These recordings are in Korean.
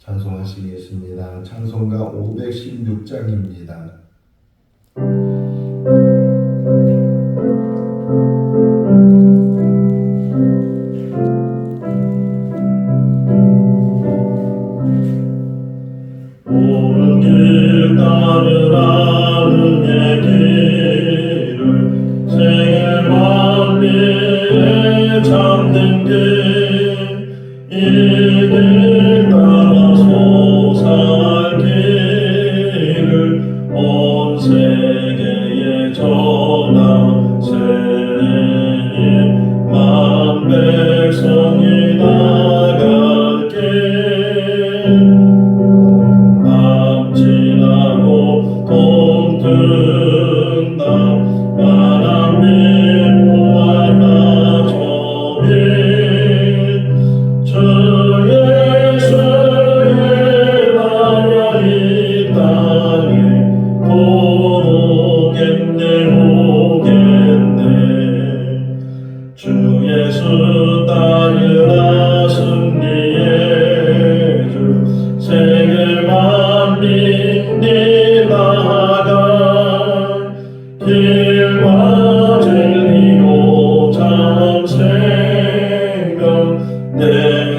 찬송하시겠습니다. 찬송가 516장입니다. 옳은 길 따르라 은의 길을 생애 만리에 잠든 길이길 따라서 살 길을 온 세계에 전하세니 만 백성이 나갈 길 지나고 동뜬다 바람이 보아라 저빛 주 예수의 나라 이 땅에 곧 오겠네 오겠네 주 예수 따르라 승리의 주 세계 만민이 나아갈 길과 진리요 참 생명 내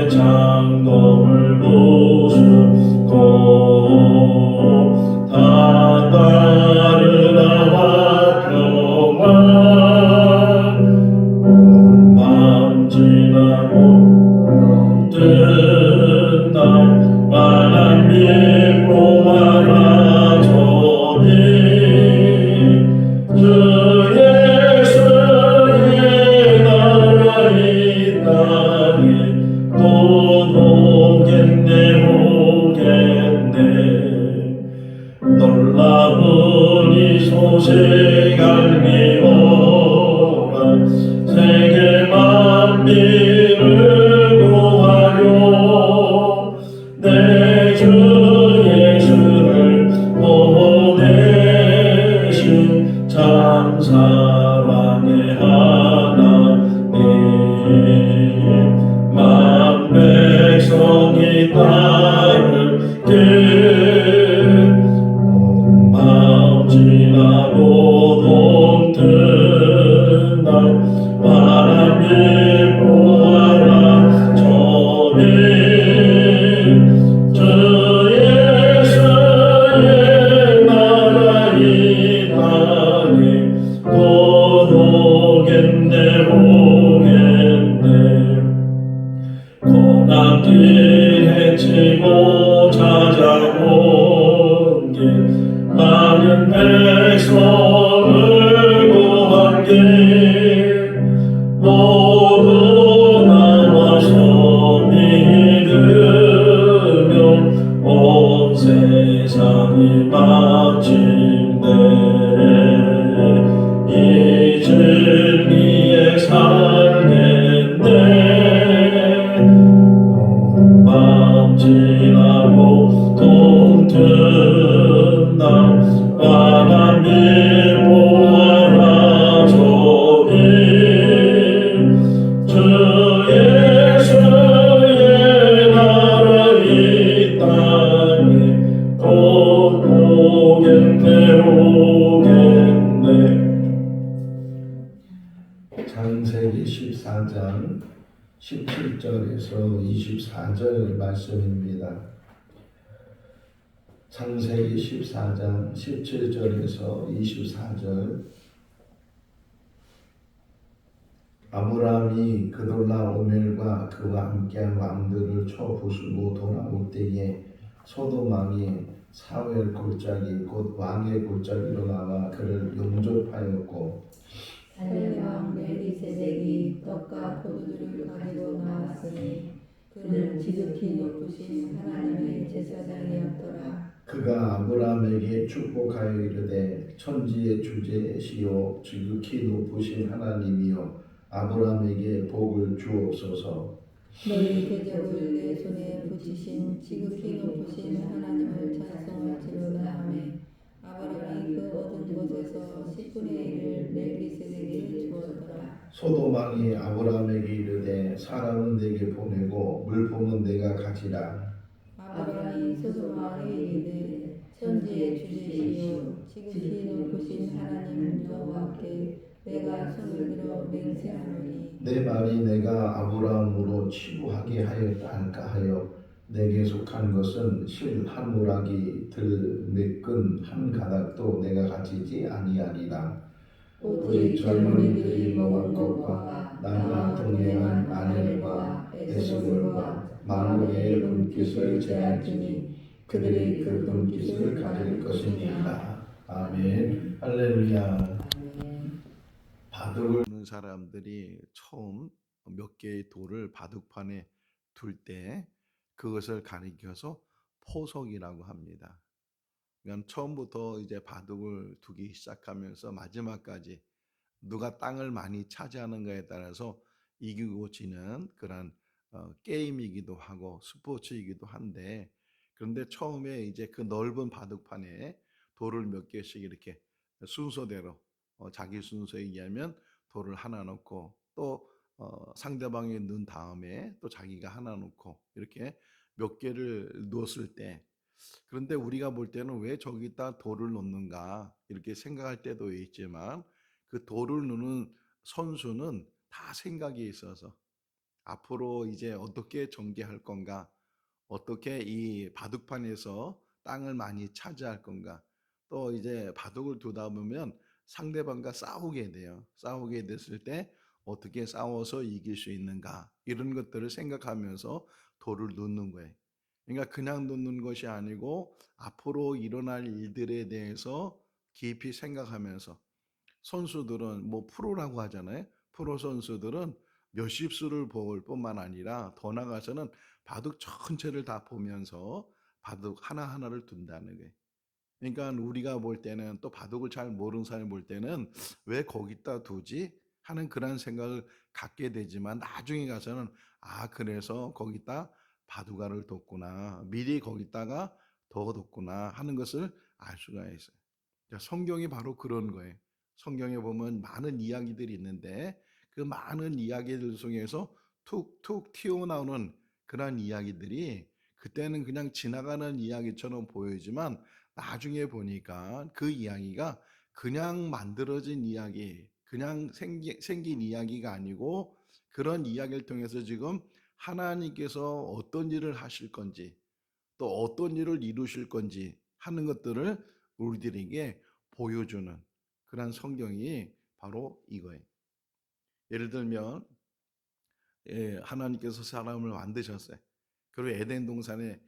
장검을 부수고 다 따르라 화평한 마음 지나고 뜬다 바람이 보아라 저리 주 예수의 나라 이 땅에 곧 오겠네 오겠네 놀라운 이 소식 알리오라 세계 만민을 구하여 내 주 예수를 보내신 참 사랑의 하나님 만 백성이 따를 길 마음 지나고 동뜬다 바람이 보아라 저빛 주 예수의 나라 이 땅에 곧 오겠네 오겠네 고난길 헤치고 찾아온 길 많은 백성을 구한 길 모두 나와서 믿으며 온 세상이 마침내 이 진리에 살겠네 마음 지나고 동뜬다 바람이 보아라 저빛 주 예수의 나라 이 땅에 곧 오겠네 오겠네 창세기 14장 17절에서 24절 말씀입니다. 창세기 14장 17절에서 24절 아브라함이 그돌라오멜과 그와 함께한 왕들을 쳐 부수고 돌아올 때에 소돔 왕이 사웰 골짜기 곧 왕의 골짜기로 나와 그를 용접하였고 살렘 왕 멜기세덱이 떡과 포도주를 가지고 나왔으니 그는 지극히 높으신 하나님의 제사장이었더라. 그가 아브라함에게 축복하여 이르되 천지의 주제시요 지극히 높으신 하나님이여 아브라함에게 복을 주옵소서. 너희 대적을 내 손에 붙이신 지극히 높으신 하나님을 찬송할지로다 하며 아브라함이 그 얻은 것에서 10분의 1을 멜기세덱에게 주었더라. 소돔 왕이 아브라함에게 이르되 사람은 내게 보내고 물품은 내가 가지라. 아브라함이 소돔아 이르되 천지의 주제시요 지극히 높으신 하나님 여호와께 내가 손을 들어 맹세하노니 내 말이 내가 아브라함으로 치부하게 하였다 할까 하여 내게 속한 것은 실 한 오락이 들 매끈 한 가닥도 내가 가지지 아니하리라. 오직 젊은이들이 먹은 것과 나와 동행한 아넬과 에스볼과 만호의 분깃을 제할지니 그들이 그 분깃을 가질 것이니라. 아멘. 할렐루야. 바둑을 두는 사람들이 처음 몇 개의 돌을 바둑판에 둘 때 그것을 가리켜서 포석이라고 합니다. 그러니까 처음부터 이제 바둑을 두기 시작하면서 마지막까지 누가 땅을 많이 차지하는가에 따라서 이기고 지는 그런 게임이기도 하고 스포츠이기도 한데, 그런데 처음에 이제 그 넓은 바둑판에 돌을 몇 개씩 이렇게 순서대로 자기 순서에 의하면 돌을 하나 놓고 또 상대방이 넣은 다음에 또 자기가 하나 놓고 이렇게 몇 개를 놓았을 때, 그런데 우리가 볼 때는 왜 저기다 돌을 놓는가 이렇게 생각할 때도 있지만 그 돌을 놓는 선수는 다 생각이 있어서 앞으로 이제 어떻게 전개할 건가, 어떻게 이 바둑판에서 땅을 많이 차지할 건가, 또 이제 바둑을 두다 보면 상대방과 싸우게 돼요. 싸우게 됐을 때 어떻게 싸워서 이길 수 있는가, 이런 것들을 생각하면서 돌을 놓는 거예요. 그러니까 그냥 놓는 것이 아니고 앞으로 일어날 일들에 대해서 깊이 생각하면서, 선수들은 뭐 프로라고 하잖아요. 프로 선수들은 몇십 수를 볼 뿐만 아니라 더 나가서는 바둑 전체를 다 보면서 바둑 하나하나를 둔다는 거예요. 그러니까 우리가 볼 때는, 또 바둑을 잘 모르는 사람이 볼 때는 왜 거기다 두지 하는 그런 생각을 갖게 되지만, 나중에 가서는 그래서 거기다 바둑알을 뒀구나, 미리 거기다가 뒀구나 하는 것을 알 수가 있어요. 성경이 바로 그런 거예요. 성경에 보면 많은 이야기들이 있는데 그 많은 이야기들 속에서 툭툭 튀어나오는 그런 이야기들이 그때는 그냥 지나가는 이야기처럼 보이지만 나중에 보니까 그 이야기가 그냥 만들어진 이야기, 그냥 생긴 이야기가 아니고, 그런 이야기를 통해서 지금 하나님께서 어떤 일을 하실 건지 또 어떤 일을 이루실 건지 하는 것들을 우리들에게 보여주는 그런 성경이 바로 이거예요. 예를 들면 하나님께서 사람을 만드셨어요. 그리고 에덴 동산에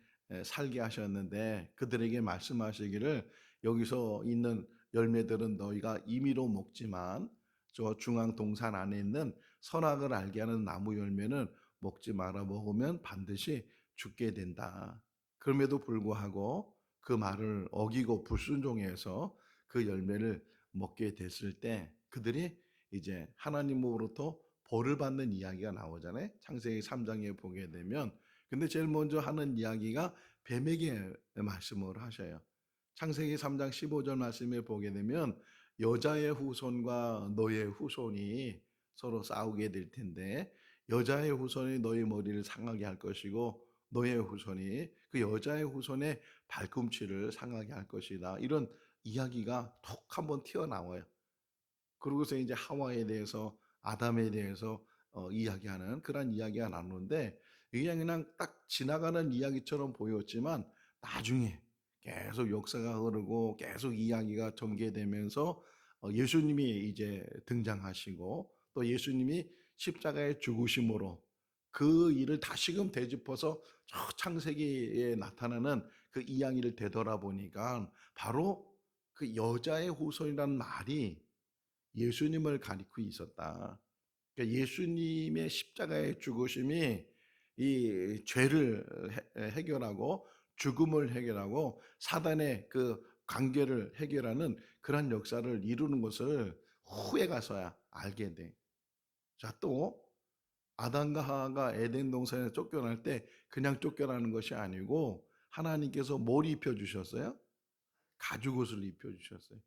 살게 하셨는데 그들에게 말씀하시기를 여기서 있는 열매들은 너희가 임의로 먹지만 저 중앙 동산 안에 있는 선악을 알게 하는 나무 열매는 먹지 말아, 먹으면 반드시 죽게 된다. 그럼에도 불구하고 그 말을 어기고 불순종해서 그 열매를 먹게 됐을 때 그들이 이제 하나님으로부터 벌을 받는 이야기가 나오잖아요. 창세기 3장에 보게 되면. 근데 제일 먼저 하는 이야기가 뱀에게 말씀을 하셔요. 창세기 3장 15절 말씀에 보게 되면 여자의 후손과 너의 후손이 서로 싸우게 될 텐데 여자의 후손이 너의 머리를 상하게 할 것이고 너의 후손이 그 여자의 후손의 발꿈치를 상하게 할 것이다. 이런 이야기가 톡 한번 튀어나와요. 그러고서 이제 하와에 대해서, 아담에 대해서 이야기하는 그런 이야기가 나오는데, 이게 그냥 딱 지나가는 이야기처럼 보였지만 나중에 계속 역사가 흐르고 계속 이야기가 전개되면서 예수님이 이제 등장하시고 또 예수님이 십자가의 죽으심으로 그 일을 다시금 되짚어서 저 창세기에 나타나는 그 이야기를 되돌아보니까 바로 그 여자의 후손이라는 말이 예수님을 가리키고 있었다. 그러니까 예수님의 십자가의 죽으심이 이 죄를 해결하고 죽음을 해결하고 사단의 그 관계를 해결하는 그런 역사를 이루는 것을 후에 가서야 알게 돼. 자, 또 아담과 하와가 에덴 동산에 쫓겨날 때 그냥 쫓겨나는 것이 아니고 하나님께서 뭘 입혀 주셨어요? 가죽옷을 입혀 주셨어요.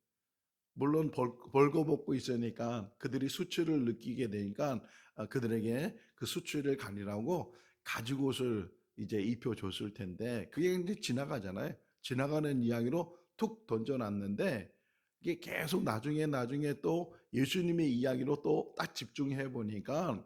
물론 벌거벗고 있으니까 그들이 수치를 느끼게 되니까 그들에게 그 수치를 가리라고 가죽옷을 이제 입혀줬을 텐데 그게 이제 지나가잖아요. 지나가는 이야기로 툭 던져놨는데 이게 계속 나중에 또 예수님의 이야기로 또 딱 집중해 보니까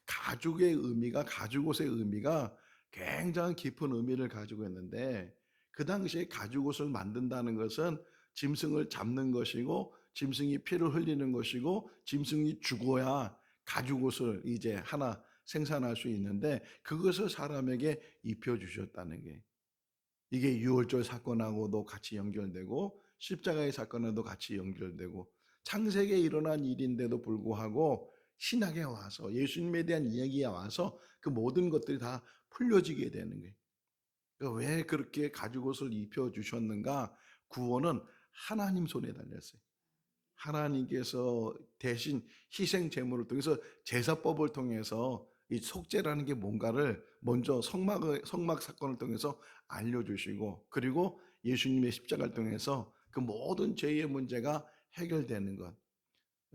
가죽의 의미가 가죽옷의 의미가 굉장히 깊은 의미를 가지고 있는데 그 당시에 가죽옷을 만든다는 것은 짐승을 잡는 것이고 짐승이 피를 흘리는 것이고 짐승이 죽어야 가죽옷을 이제 하나 생산할 수 있는데 그것을 사람에게 입혀주셨다는 게 이게 유월절 사건하고도 같이 연결되고 십자가의 사건에도 같이 연결되고 창세기에 일어난 일인데도 불구하고 신약에 와서 예수님에 대한 이야기에 와서 그 모든 것들이 다 풀려지게 되는 거예요. 그러니까 왜 그렇게 가죽옷을 입혀주셨는가? 구원은 하나님 손에 달렸어요. 하나님께서 대신 희생 제물을 통해서 제사법을 통해서 이 속죄라는 게 뭔가를 먼저 성막 사건을 통해서 알려주시고 그리고 예수님의 십자가를 통해서 그 모든 죄의 문제가 해결되는 것.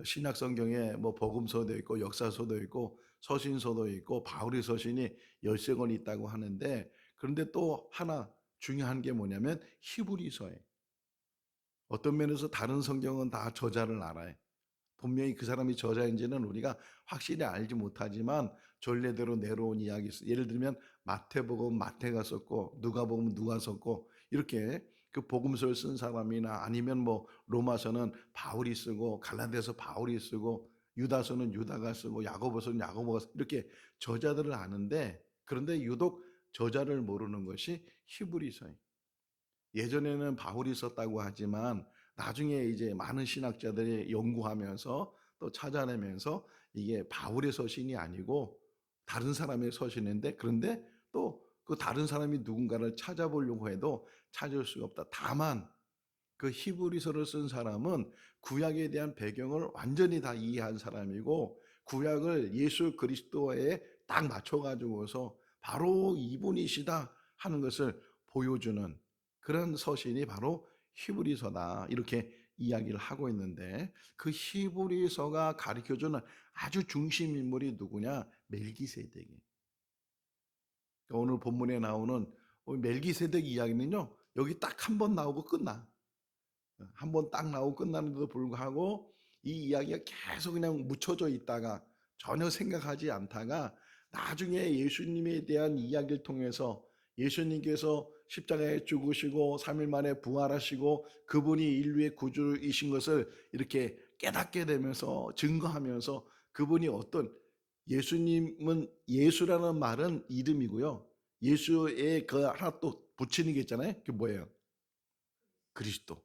신약 성경에 뭐 복음서도 있고 역사서도 있고 서신서도 있고 바울의 서신이 13권 있다고 하는데 그런데 또 하나 중요한 게 뭐냐면 히브리서예요. 어떤 면에서 다른 성경은 다 저자를 알아요. 분명히 그 사람이 저자인지는 우리가 확실히 알지 못하지만 전례대로 내려온 이야기 있어요. 예를 들면 마태복음 마태가 썼고 누가복음 누가 썼고 이렇게 그 복음서를 쓴 사람이나 아니면 뭐 로마서는 바울이 쓰고 갈라디아서 바울이 쓰고 유다서는 유다가 쓰고 야고보서는 야고보가 쓰고 이렇게 저자들을 아는데 그런데 유독 저자를 모르는 것이 히브리서예요. 예전에는 바울이 썼다고 하지만 나중에 이제 많은 신학자들이 연구하면서 또 찾아내면서 이게 바울의 서신이 아니고 다른 사람의 서신인데 그런데 또 그 다른 사람이 누군가를 찾아보려고 해도 찾을 수가 없다. 다만 그 히브리서를 쓴 사람은 구약에 대한 배경을 완전히 다 이해한 사람이고 구약을 예수 그리스도에 딱 맞춰가지고서 바로 이분이시다 하는 것을 보여주는 그런 서신이 바로 히브리서다 이렇게 이야기를 하고 있는데 그 히브리서가 가르쳐주는 아주 중심 인물이 누구냐? 멜기세덱이. 그러니까 오늘 본문에 나오는 멜기세덱 이야기는요 여기 딱 한 번 나오고 끝나. 한 번 딱 나오고 끝나는데도 불구하고 이 이야기가 계속 그냥 묻혀져 있다가 전혀 생각하지 않다가 나중에 예수님에 대한 이야기를 통해서 예수님께서 십자가에 죽으시고 3일 만에 부활하시고 그분이 인류의 구주이신 것을 이렇게 깨닫게 되면서 증거하면서 그분이 어떤 예수님은 예수라는 말은 이름이고요. 예수의 그 하나 또 붙이는 게 있잖아요. 그게 뭐예요? 그리스도.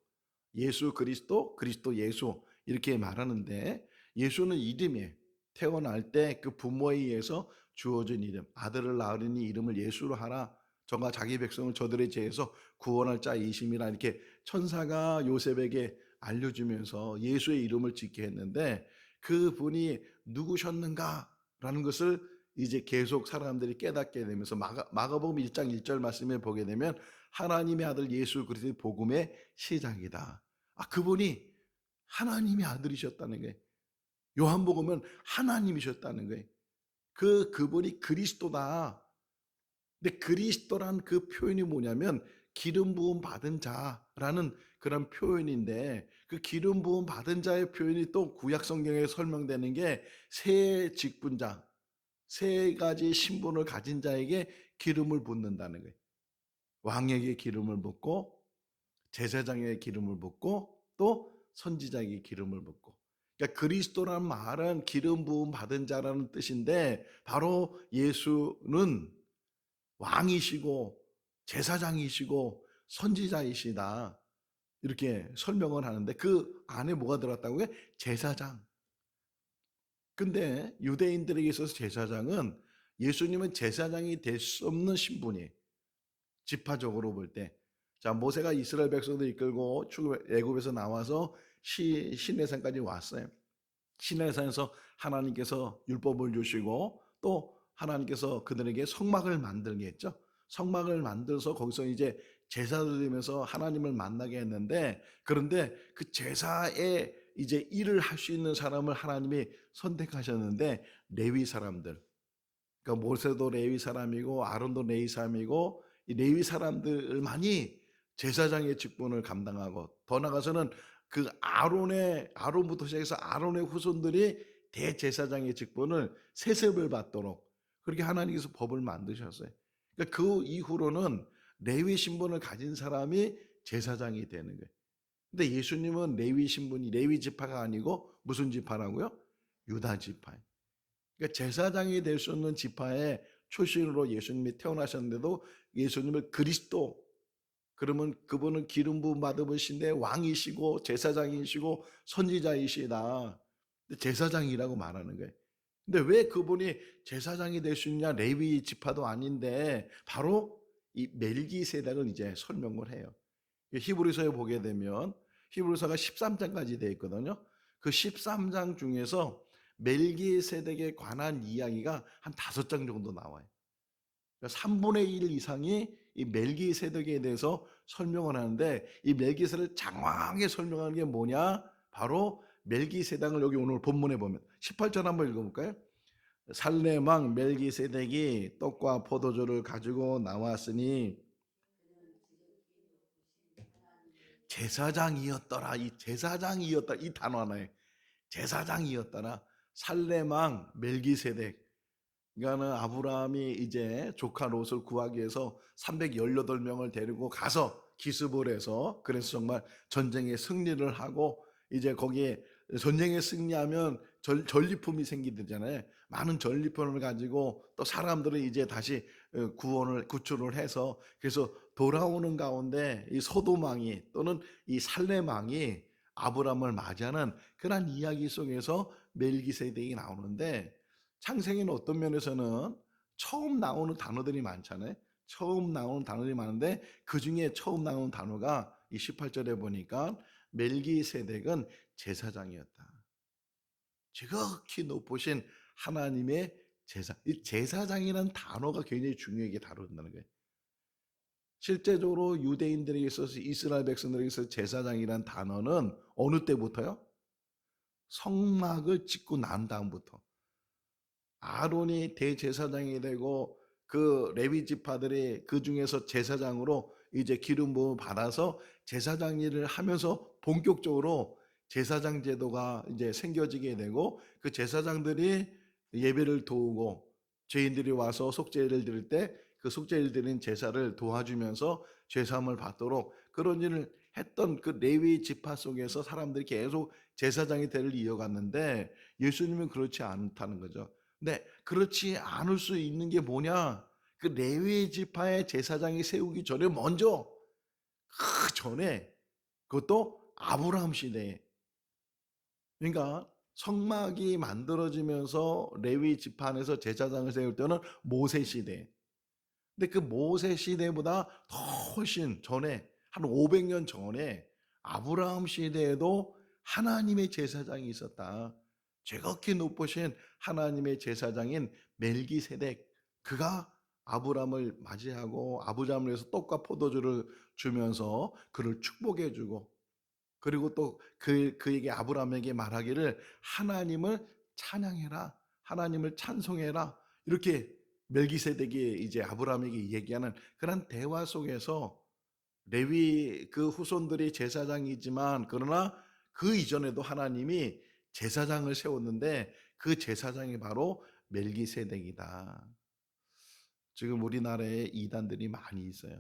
예수 그리스도, 그리스도 예수 이렇게 말하는데 예수는 이름이에요. 태어날 때 그 부모에 의해서 주어진 이름. 아들을 낳으리니 이름을 예수로 하라. 저가 자기 백성을 저들의 죄에서 구원할 자이심이라 이렇게 천사가 요셉에게 알려주면서 예수의 이름을 짓게 했는데 그분이 누구셨는가라는 것을 이제 계속 사람들이 깨닫게 되면서 마가복음 1장 1절 말씀에 보게 되면 하나님의 아들 예수 그리스도의 복음의 시작이다. 그분이 하나님의 아들이셨다는 거예요. 요한복음은 하나님이셨다는 거예요. 그분이 그리스도다. 근데 그리스도란 그 표현이 뭐냐면 기름 부음 받은 자라는 그런 표현인데 그 기름 부음 받은 자의 표현이 또 구약 성경에 설명되는 게 세 직분자, 세 가지 신분을 가진 자에게 기름을 붓는다는 거예요. 왕에게 기름을 붓고 제사장에게 기름을 붓고 또 선지자에게 기름을 붓고 그러니까 그리스도란 말은 기름 부음 받은 자라는 뜻인데 바로 예수는 왕이시고 제사장이시고 선지자이시다 이렇게 설명을 하는데 그 안에 뭐가 들었다고요? 제사장. 근데 유대인들에게 있어서 제사장은 예수님은 제사장이 될 수 없는 신분이에요. 지파적으로 볼 때. 자, 모세가 이스라엘 백성들 이끌고 애굽에서 나와서 시내산까지 왔어요. 시내산에서 하나님께서 율법을 주시고 또 하나님께서 그들에게 성막을 만들게 했죠. 성막을 만들어서 거기서 이제 제사를 드리면서 하나님을 만나게 했는데 그런데 그 제사에 이제 일을 할 수 있는 사람을 하나님이 선택하셨는데 레위 사람들. 그러니까 모세도 레위 사람이고 아론도 레위 사람이고 이 레위 사람들만이 제사장의 직분을 감당하고 더 나아가서는 그 아론부터 시작해서 아론의 후손들이 대제사장의 직분을 세습을 받도록 그렇게 하나님께서 법을 만드셨어요. 그러니까 그 이후로는 레위 신분을 가진 사람이 제사장이 되는 거예요. 근데 예수님은 레위 신분이 레위 지파가 아니고 무슨 지파라고요? 유다 지파예요. 그러니까 제사장이 될 수 있는 지파의 출신으로 예수님이 태어나셨는데도 예수님을 그리스도 그러면 그분은 기름 부음 받으신데 왕이시고 제사장이시고 선지자이시다. 제사장이라고 말하는 거예요. 근데 왜 그분이 제사장이 될 수 있냐? 레위 지파도 아닌데 바로 이 멜기세덱을 이제 설명을 해요. 히브리서에 보게 되면 히브리서가 13장까지 되어 있거든요. 그 13장 중에서 멜기세덱에 관한 이야기가 한 5장 정도 나와요. 3분의 1 이상이 이 멜기세덱에 대해서 설명을 하는데 이 멜기세덱을 장황하게 설명하는 게 뭐냐? 바로 멜기세덱을 여기 오늘 본문에 보면 18절 한번 읽어볼까요? 살렘 왕 멜기세덱이 떡과 포도주를 가지고 나왔으니 제사장이었더라. 이 제사장이었다. 이 단어 하나에 제사장이었더라. 살렘 왕 멜기세덱. 그러니까는 아브라함이 이제 조카 롯을 구하기 위해서 318명을 데리고 가서 기습을 해서 그래서 정말 전쟁에 승리를 하고 이제 거기에 전쟁에 승리하면 전리품이 생기잖아요. 많은 전리품을 가지고 또 사람들은 이제 다시 구출을 해서 그래서 돌아오는 가운데 이 소돔 왕이 또는 이 살렘 왕이 아브라함을 맞이하는 그런 이야기 속에서 멜기세덱이 나오는데 창세기는 어떤 면에서는 처음 나오는 단어들이 많잖아요. 처음 나오는 단어들이 많은데 그 중에 처음 나오는 단어가 이 18절에 보니까 멜기세덱은 제사장이었다. 지극히 높으신 하나님의 이 제사장이라는 단어가 굉장히 중요하게 다룬다는 거예요. 실제적으로 유대인들에게 있어서 이스라엘 백성들에게 있어서 제사장이라는 단어는 어느 때부터요? 성막을 짓고 난 다음부터. 아론이 대제사장이 되고 그 레위 지파들이 그 중에서 제사장으로 이제 기름 부음을 받아서 제사장 일을 하면서 본격적으로 제사장 제도가 이제 생겨지게 되고 그 제사장들이 예배를 도우고 죄인들이 와서 속죄를 드릴 때 그 속죄를 드린 제사를 도와주면서 죄사함을 받도록 그런 일을 했던 그 레위 지파 속에서 사람들이 계속 제사장의 대를 이어갔는데 예수님은 그렇지 않다는 거죠. 근데 그렇지 않을 수 있는 게 뭐냐? 그 레위 지파의 제사장이 세우기 전에 먼저 그 전에 그것도 아브라함 시대에 그러니까 성막이 만들어지면서 레위 지파 안에서 제사장을 세울 때는 모세 시대. 근데 그 모세 시대보다 더 훨씬 전에 한 500년 전에 아브라함 시대에도 하나님의 제사장이 있었다. 지극히 높으신 하나님의 제사장인 멜기세덱 그가 아브라함을 맞이하고 아브라함을 위해서 떡과 포도주를 주면서 그를 축복해 주고 그리고 또 그에게 아브라함에게 말하기를 하나님을 찬양해라. 하나님을 찬송해라. 이렇게 멜기세덱이 이제 아브라함에게 얘기하는 그런 대화 속에서 레위 그 후손들이 제사장이지만 그러나 그 이전에도 하나님이 제사장을 세웠는데 그 제사장이 바로 멜기세덱이다. 지금 우리나라에 이단들이 많이 있어요.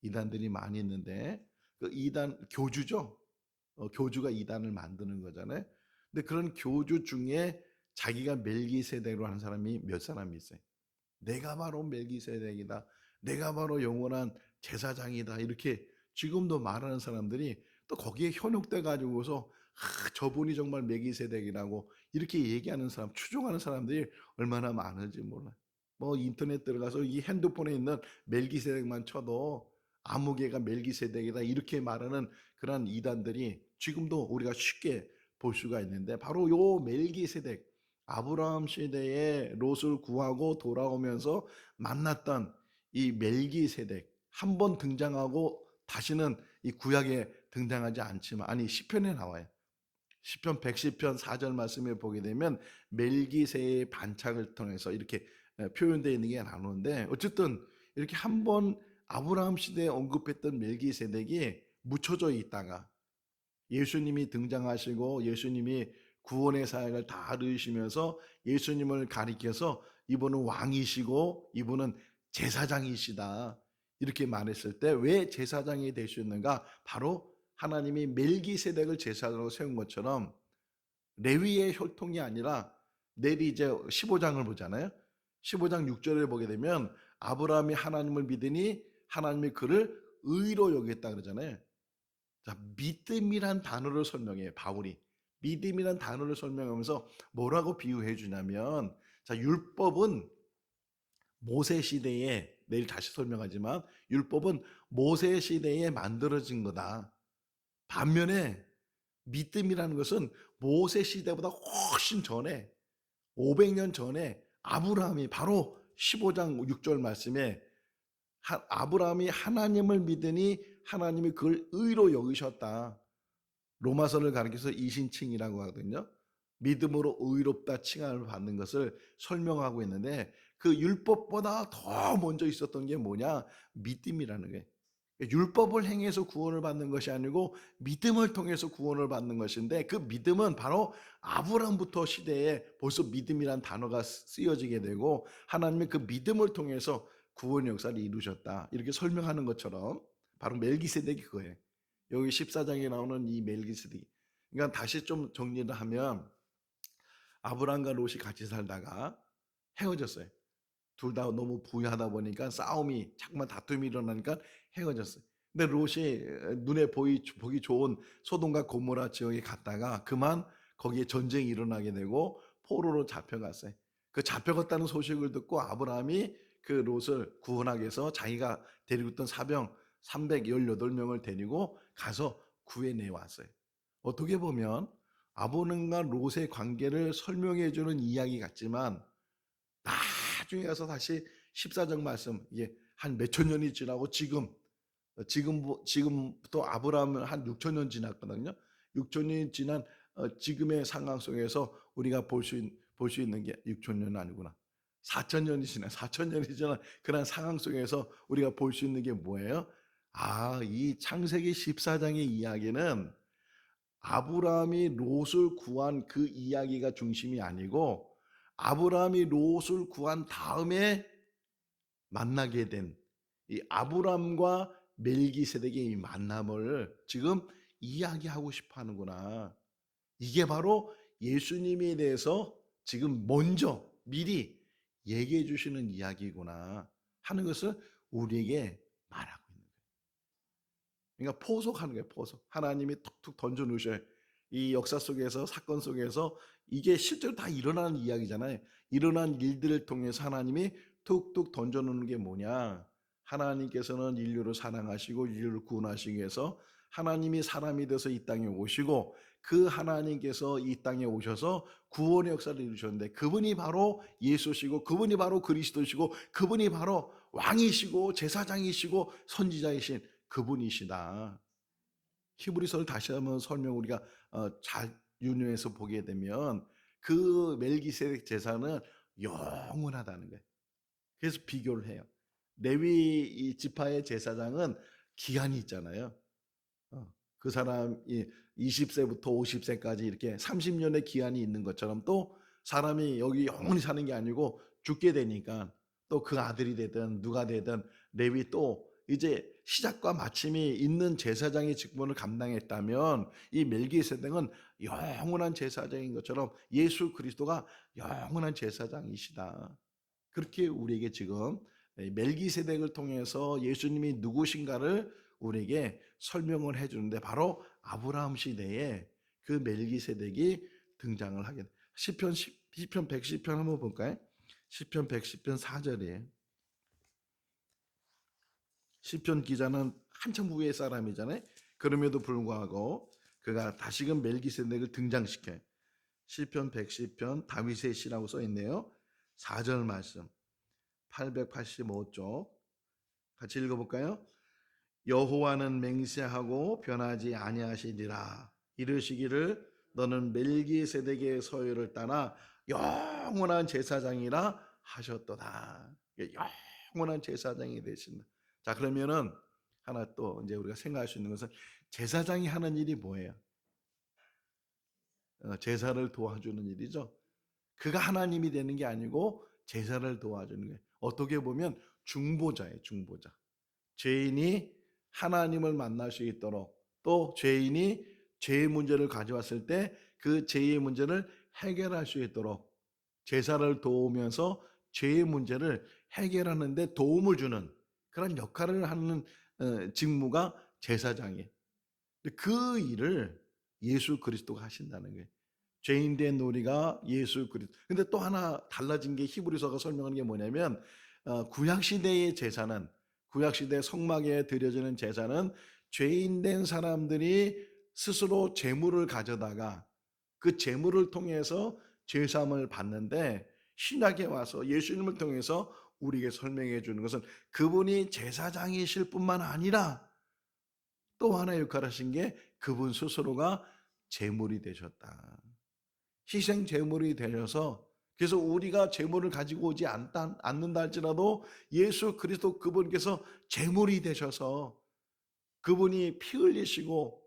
이단들이 많이 있는데 그 이단 교주죠. 교주가 이단을 만드는 거잖아요. 근데 그런 교주 중에 자기가 멜기세덱으로 하는 사람이 몇 사람이 있어요. 내가 바로 멜기세덱이다. 내가 바로 영원한 제사장이다. 이렇게 지금도 말하는 사람들이 또 거기에 현혹돼 가지고서 저분이 정말 멜기세덱이라고 이렇게 얘기하는 사람, 추종하는 사람들이 얼마나 많은지 몰라요. 뭐 인터넷 들어가서 이 핸드폰에 있는 멜기세덱만 쳐도 아무개가 멜기세덱이다 이렇게 말하는 그런 이단들이 지금도 우리가 쉽게 볼 수가 있는데 바로 요 멜기세덱 아브라함 시대에 롯을 구하고 돌아오면서 만났던 이 멜기세덱 한 번 등장하고 다시는 이 구약에 등장하지 않지만 아니 시편에 나와요. 시편 110편 4절 말씀에 보게 되면 멜기세의 반창을 통해서 이렇게 표현되어 있는 게 나오는데 어쨌든 이렇게 한번 아브라함 시대에 언급했던 멜기세덱이 묻혀져 있다가 예수님이 등장하시고 예수님이 구원의 사역을 다 이루시면서 예수님을 가리켜서 이분은 왕이시고 이분은 제사장이시다 이렇게 말했을 때 왜 제사장이 될 수 있는가? 바로 하나님이 멜기세덱을 제사장으로 세운 것처럼 레위의 혈통이 아니라 내리 이제 15장을 보잖아요. 15장 6절에 보게 되면 아브라함이 하나님을 믿으니 하나님이 그를 의로 여겼다 그러잖아요. 자, 믿음이란 단어를 설명해요. 바울이. 믿음이란 단어를 설명하면서 뭐라고 비유해 주냐면 자, 율법은 모세 시대에 내일 다시 설명하지만 율법은 모세 시대에 만들어진 거다. 반면에 믿음이라는 것은 모세 시대보다 훨씬 전에 500년 전에 아브라함이 바로 15장 6절 말씀에 아브라함이 하나님을 믿으니 하나님이 그걸 의로 여기셨다. 로마서를 가리켜서 이신칭이라고 하거든요. 믿음으로 의롭다 칭함을 받는 것을 설명하고 있는데 그 율법보다 더 먼저 있었던 게 뭐냐? 믿음이라는 게. 율법을 행해서 구원을 받는 것이 아니고 믿음을 통해서 구원을 받는 것인데 그 믿음은 바로 아브라함부터 시대에 벌써 믿음이란 단어가 쓰여지게 되고 하나님이 그 믿음을 통해서 구원 역사를 이루셨다. 이렇게 설명하는 것처럼 바로 멜기세덱이 그거예요. 여기 14장에 나오는 이 멜기세덱. 그러니까 다시 좀 정리를 하면 아브라함과 롯이 같이 살다가 헤어졌어요. 둘 다 너무 부유하다 보니까 싸움이 자꾸만 다툼이 일어나니까 헤어졌어요. 근데 롯이 눈에 보기 좋은 소돔과 고모라 지역에 갔다가 그만 거기에 전쟁이 일어나게 되고 포로로 잡혀갔어요. 그 잡혀갔다는 소식을 듣고 아브라함이 그 롯을 구원하기 위해서 자기가 데리고 있던 사병 318명을 데리고 가서 구해내 왔어요. 어떻게 보면 아브라함과 롯의 관계를 설명해 주는 이야기 같지만 나중에 가서 다시 14장 말씀 이게 한 몇천 년이 지나고 지금부터 아브라함은 한 6천 년 지났거든요. 6천 년이 지난 지금의 상황 속에서 우리가 볼 수 있는 게 6천 년은 아니구나. 4천 년이 지난 4천 년이 지난 그런 상황 속에서 우리가 볼 수 있는 게 뭐예요? 이 창세기 14장의 이야기는 아브라함이 롯을 구한 그 이야기가 중심이 아니고 아브라함이 롯을 구한 다음에 만나게 된 이 아브라함과 멜기세덱의 이 만남을 지금 이야기하고 싶어 하는구나. 이게 바로 예수님에 대해서 지금 먼저 미리 얘기해 주시는 이야기구나 하는 것을 우리에게 말하고 있는 거예요. 그러니까 포석하는 거예요. 포석. 하나님이 툭툭 던져 놓으셔요. 이 역사 속에서 사건 속에서 이게 실제로 다 일어나는 이야기잖아요. 일어난 일들을 통해서 하나님이 툭툭 던져놓는 게 뭐냐. 하나님께서는 인류를 사랑하시고 인류를 구원하시기 위해서 하나님이 사람이 돼서 이 땅에 오시고 그 하나님께서 이 땅에 오셔서 구원의 역사를 이루셨는데 그분이 바로 예수시고 그분이 바로 그리스도시고 그분이 바로 왕이시고 제사장이시고 선지자이신 그분이시다. 히브리서를 다시 한번 설명 우리가 잘 윤회해서 보게 되면 그 멜기세덱 제사는 영원하다는 거예요. 그래서 비교를 해요. 레위 지파의 제사장은 기한이 있잖아요. 그 사람이 20세부터 50세까지 이렇게 30년의 기한이 있는 것처럼 또 사람이 여기 영원히 사는 게 아니고 죽게 되니까 또 그 아들이 되든 누가 되든 레위 또 이제 시작과 마침이 있는 제사장의 직분을 감당했다면 이 멜기세덱은 영원한 제사장인 것처럼 예수 그리스도가 영원한 제사장이시다. 그렇게 우리에게 지금 멜기세덱을 통해서 예수님이 누구신가를 우리에게 설명을 해주는데 바로 아브라함 시대에 그 멜기세덱이 등장을 하게 돼. 시편 110편 한번 볼까요? 시편 110편 4절이에요. 시편 기자는 한참 후의 사람이잖아요. 그럼에도 불구하고 그가 다시금 멜기세덱을 등장시켜요. 시편 110편 다윗의 시라고 써 있네요. 4절 말씀 885쪽 같이 읽어볼까요? 여호와는 맹세하고 변하지 아니하시리라. 이르시기를 너는 멜기세덱의 서열을 따라 영원한 제사장이라 하셨도다. 영원한 제사장이 되신다. 자, 그러면은 하나 또 이제 우리가 생각할 수 있는 것은 제사장이 하는 일이 뭐예요? 제사를 도와주는 일이죠. 그가 하나님이 되는 게 아니고 제사를 도와주는 거예요. 어떻게 보면 중보자예요, 중보자. 죄인이 하나님을 만날 수 있도록, 또 죄인이 죄의 문제를 가져왔을 때 그 죄의 문제를 해결할 수 있도록 제사를 도우면서 죄의 문제를 해결하는 데 도움을 주는 그런 역할을 하는 직무가 제사장이에요. 그 일을 예수 그리스도가 하신다는 거예요. 죄인 된 우리가 예수 그리스도. 근데 또 하나 달라진 게 히브리서가 설명하는 게 뭐냐면 구약 시대의 제사는, 구약 시대 성막에 드려지는 제사는 죄인 된 사람들이 스스로 제물을 가져다가 그 제물을 통해서 죄사함을 받는데, 신약에 와서 예수님을 통해서 우리에게 설명해 주는 것은 그분이 제사장이실 뿐만 아니라 또 하나의 역할을 하신 게 그분 스스로가 제물이 되셨다. 희생 제물이 되셔서, 그래서 우리가 제물을 가지고 오지 않는다 할지라도 예수 그리스도 그분께서 제물이 되셔서 그분이 피 흘리시고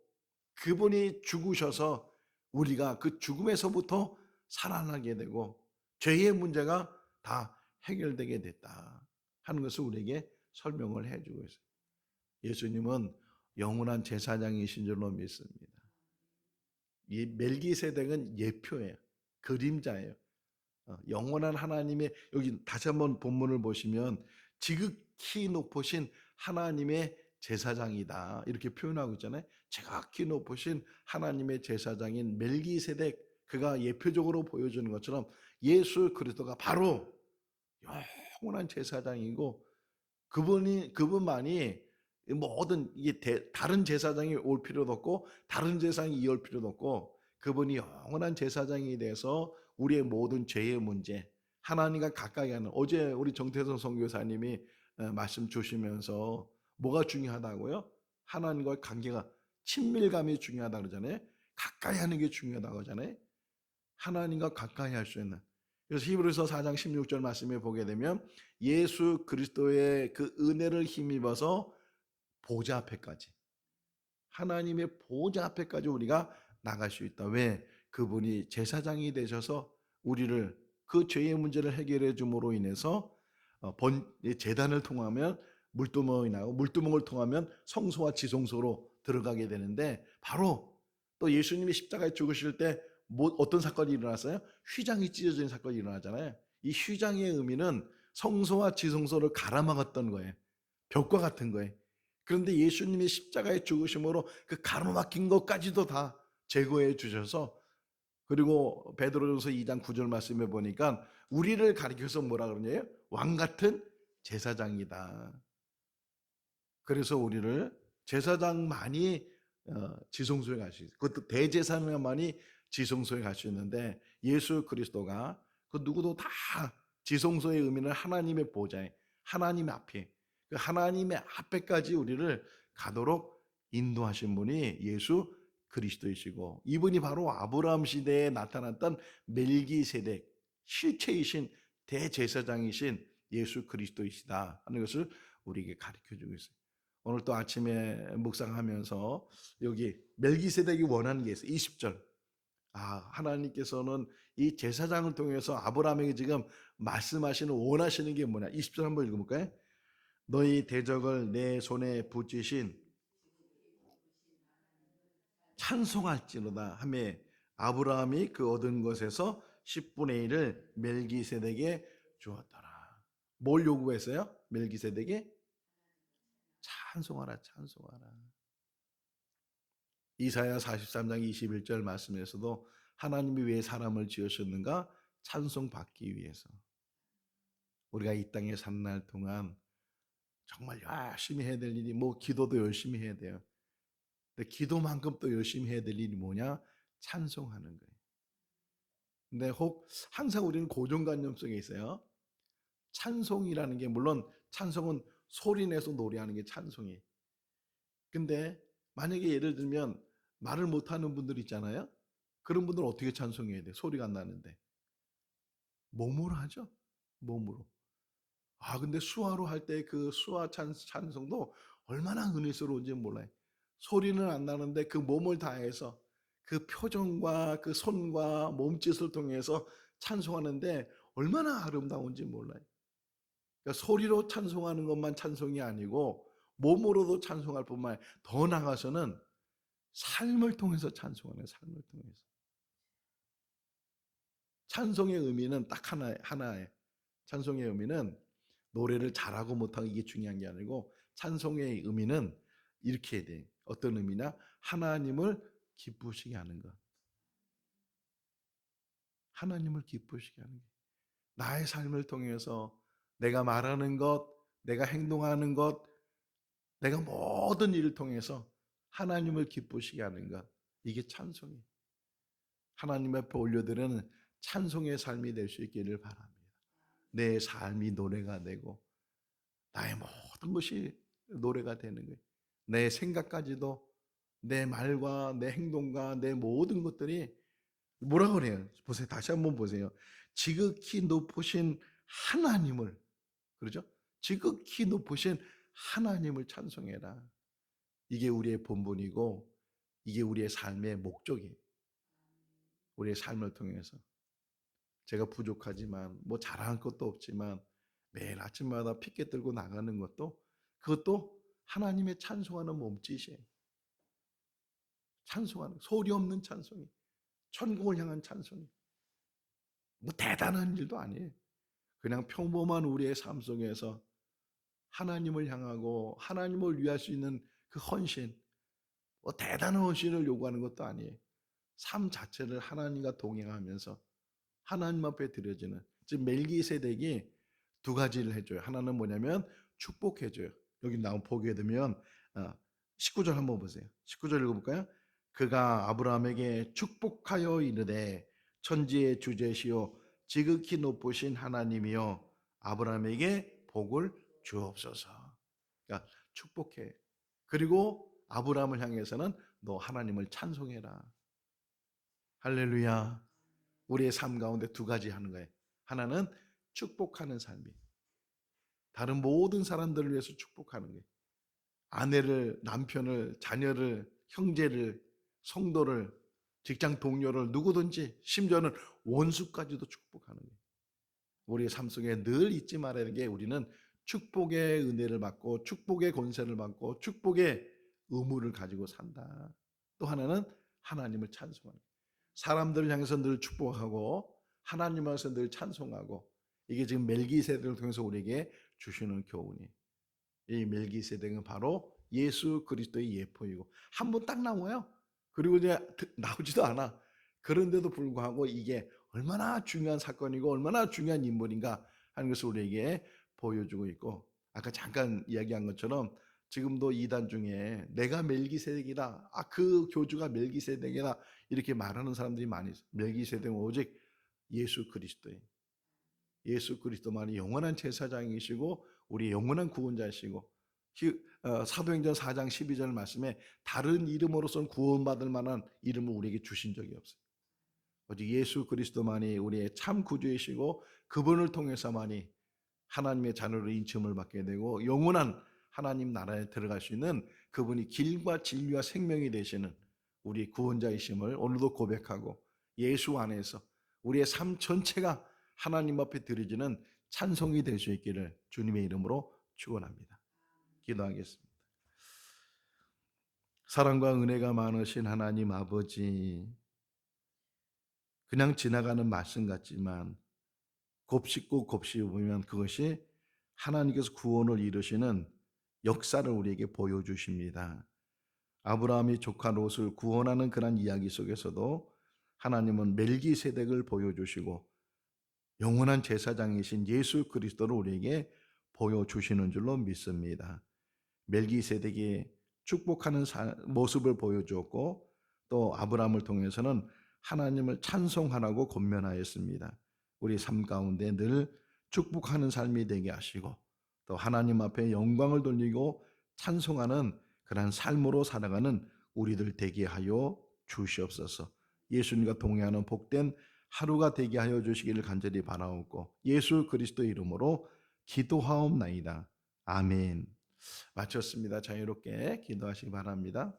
그분이 죽으셔서 우리가 그 죽음에서부터 살아나게 되고 죄의 문제가 다 해결되게 됐다 하는 것을 우리에게 설명을 해주고 있어요. 예수님은 영원한 제사장이신 줄로 믿습니다. 이 멜기세덱은 예표예요. 그림자예요. 영원한 하나님의, 여기 다시 한번 본문을 보시면 지극히 높으신 하나님의 제사장이다 이렇게 표현하고 있잖아요. 지극히 높으신 하나님의 제사장인 멜기세덱, 그가 예표적으로 보여주는 것처럼 예수 그리스도가 바로 영원한 제사장이고, 그분만이 모든 이게 다른 제사장이 올 필요도 없고 다른 제사장이 이을 필요도 없고, 그분이 영원한 제사장이 돼서 우리의 모든 죄의 문제, 하나님과 가까이 하는, 어제 우리 정태선 선교사님이 말씀 주시면서 뭐가 중요하다고요? 하나님과의 관계가, 친밀감이 중요하다고 그러잖아요. 가까이 하는 게 중요하다고 하잖아요. 하나님과 가까이 할 수 있는. 그래서 히브리서 4장 16절 말씀에 보게 되면 예수 그리스도의 그 은혜를 힘입어서 보좌 앞에까지, 하나님의 보좌 앞에까지 우리가 나갈 수 있다. 왜? 그분이 제사장이 되셔서 우리를 그 죄의 문제를 해결해 줌으로 인해서 제단을 통하면 물두멍이 나고, 물두멍을 통하면 성소와 지성소로 들어가게 되는데, 바로 또 예수님이 십자가에 죽으실 때 어떤 사건이 일어났어요? 휘장이 찢어지는 사건이 일어나잖아요. 이 휘장의 의미는 성소와 지성소를 가로막았던 거예요. 벽과 같은 거예요. 그런데 예수님이 십자가에 죽으심으로 그 가로막힌 것까지도 다 제거해 주셔서, 그리고 베드로전서 2장 9절 말씀에 보니까 우리를 가리켜서 뭐라 그러냐요? 왕 같은 제사장이다. 그래서 우리를, 제사장만이 지성소에 갈 수 있어요. 그것도 대제사장만이 지성소에 갈 수 있는데, 예수 그리스도가 그 누구도 다 지성소의 의미는 하나님의 보좌에, 하나님 앞에, 그 하나님의 앞에까지 우리를 가도록 인도하신 분이 예수 그리스도이시고, 이분이 바로 아브라함 시대에 나타났던 멜기세덱, 실체이신 대제사장이신 예수 그리스도이시다 하는 것을 우리에게 가르쳐주고 있어요. 오늘 또 아침에 묵상하면서 여기 멜기세덱이 원하는 게 있어요. 20절. 하나님께서는 이 제사장을 통해서 아브라함에게 지금 말씀하시는, 원하시는 게 뭐냐. 20절 한번 읽어볼까요? 너희 대적을 내 손에 붙이신 찬송할지로다 하며 아브라함이 그 얻은 것에서 10분의 1을 멜기세덱에게 주었더라. 뭘 요구했어요? 멜기세덱에 찬송하라, 찬송하라. 이사야 43장 21절 말씀에서도 하나님이 왜 사람을 지으셨는가? 찬송받기 위해서. 우리가 이 땅에 사는 날 동안 정말 열심히 해야 될 일이, 기도도 열심히 해야 돼요. 근데 기도만큼 또 열심히 해야 될 일이 뭐냐? 찬송하는 거예요. 근데 항상 우리는 고정관념 속에 있어요. 찬송이라는 게, 물론 찬송은 소리 내서 노래하는 게 찬송이에요. 근데 만약에 예를 들면 말을 못하는 분들 있잖아요. 그런 분들은 어떻게 찬송해야 돼요? 소리가 안 나는데. 몸으로 하죠. 몸으로. 근데 수화로 할 때 그 수화 찬송도 얼마나 은혜스러운지 몰라요. 소리는 안 나는데 그 몸을 다해서 그 표정과 그 손과 몸짓을 통해서 찬송하는데 얼마나 아름다운지 몰라요. 그러니까 소리로 찬송하는 것만 찬송이 아니고 몸으로도 찬송할 뿐만 아니라 더 나아가서는 삶을 통해서 찬송하는, 삶을 통해서. 찬송의 의미는 딱 하나에 찬송의 의미는 노래를 잘하고 못하고 이게 중요한 게 아니고 찬송의 의미는 이렇게 해야 돼. 어떤 의미냐? 하나님을 기쁘시게 하는 것. 하나님을 기쁘시게 하는 것. 나의 삶을 통해서 내가 말하는 것, 내가 행동하는 것, 내가 모든 일을 통해서 하나님을 기쁘시게 하는 것. 이게 찬송이에요. 하나님 앞에 올려드리는 찬송의 삶이 될 수 있기를 바랍니다. 내 삶이 노래가 되고 나의 모든 것이 노래가 되는 거예요. 내 생각까지도 내 말과 내 행동과 내 모든 것들이 뭐라 그래요? 보세요. 다시 한번 보세요. 지극히 높으신 하나님을, 그렇죠? 지극히 높으신 하나님을 찬송해라. 이게 우리의 본분이고 이게 우리의 삶의 목적이에요. 우리의 삶을 통해서 제가 부족하지만 뭐 자랑할 것도 없지만 매일 아침마다 피켓 들고 나가는 것도 그것도 하나님의 찬송하는 몸짓이에요. 찬송하는 소리 없는 찬송이, 천국을 향한 찬송이. 뭐 대단한 일도 아니에요. 그냥 평범한 우리의 삶 속에서 하나님을 향하고 하나님을 위할 수 있는 그 헌신, 뭐 대단한 헌신을 요구하는 것도 아니에요. 삶 자체를 하나님과 동행하면서 하나님 앞에 드려지는, 즉 멜기세덱이 두 가지를 해줘요. 하나는 뭐냐면 축복해줘요. 여기 나온 보게 되면 19절 한번 보세요. 19절 읽어볼까요? 그가 아브라함에게 축복하여 이르되 천지의 주제시오 지극히 높으신 하나님이여 아브라함에게 복을 주옵소서. 그러니까 축복해. 그리고 아브라함을 향해서는 너 하나님을 찬송해라. 할렐루야. 우리의 삶 가운데 두 가지 하는 거예요. 하나는 축복하는 삶이, 다른 모든 사람들을 위해서 축복하는 거예요. 아내를, 남편을, 자녀를, 형제를, 성도를, 직장 동료를, 누구든지 심지어는 원수까지도 축복하는 거예요. 우리의 삶 속에 늘 잊지 말아야 하는 게 우리는 축복의 은혜를 받고 축복의 권세를 받고 축복의 의무를 가지고 산다. 또 하나는 하나님을 찬송하는 거예요. 사람들을 향해서 늘 축복하고 하나님을 향해서 늘 찬송하고, 이게 지금 멜기세덱을 통해서 우리에게 주시는 교훈이에요. 이 멜기세덱은 바로 예수 그리스도의 예포이고 한 번 딱 나와요. 그리고 이제 나오지도 않아. 그런데도 불구하고 이게 얼마나 중요한 사건이고 얼마나 중요한 인물인가 하는 것을 우리에게 보여주고 있고, 아까 잠깐 이야기한 것처럼 지금도 이단 중에 내가 멜기세덱이다, 그 교주가 멜기세덱이다 이렇게 말하는 사람들이 많이 있어요. 멜기세덱은 오직 예수 그리스도예요. 예수 그리스도만이 영원한 제사장이시고 우리 영원한 구원자이시고, 사도행전 4장 12절 말씀에 다른 이름으로서는 구원받을 만한 이름을 우리에게 주신 적이 없어요. 오직 예수 그리스도만이 우리의 참 구주이시고 그분을 통해서만이 하나님의 자녀로 인침을 받게 되고 영원한 하나님 나라에 들어갈 수 있는 그분이 길과 진리와 생명이 되시는 우리 구원자이심을 오늘도 고백하고 예수 안에서 우리의 삶 전체가 하나님 앞에 드려지는 찬송이 될 수 있기를 주님의 이름으로 축원합니다. 기도하겠습니다. 사랑과 은혜가 많으신 하나님 아버지, 그냥 지나가는 말씀 같지만 곱씹고 곱씹으면 그것이 하나님께서 구원을 이루시는 역사를 우리에게 보여주십니다. 아브라함이 조카 롯을 구원하는 그런 이야기 속에서도 하나님은 멜기세덱을 보여주시고 영원한 제사장이신 예수 그리스도를 우리에게 보여주시는 줄로 믿습니다. 멜기세덱이 축복하는 모습을 보여주었고 또 아브라함을 통해서는 하나님을 찬송하라고 권면하였습니다. 우리 삶 가운데 늘 축복하는 삶이 되게 하시고 또 하나님 앞에 영광을 돌리고 찬송하는 그러한 삶으로 살아가는 우리들 되게 하여 주시옵소서. 예수님과 동행하는 복된 하루가 되게 하여 주시기를 간절히 바라옵고 예수 그리스도 이름으로 기도하옵나이다. 아멘. 마쳤습니다. 자유롭게 기도하시기 바랍니다.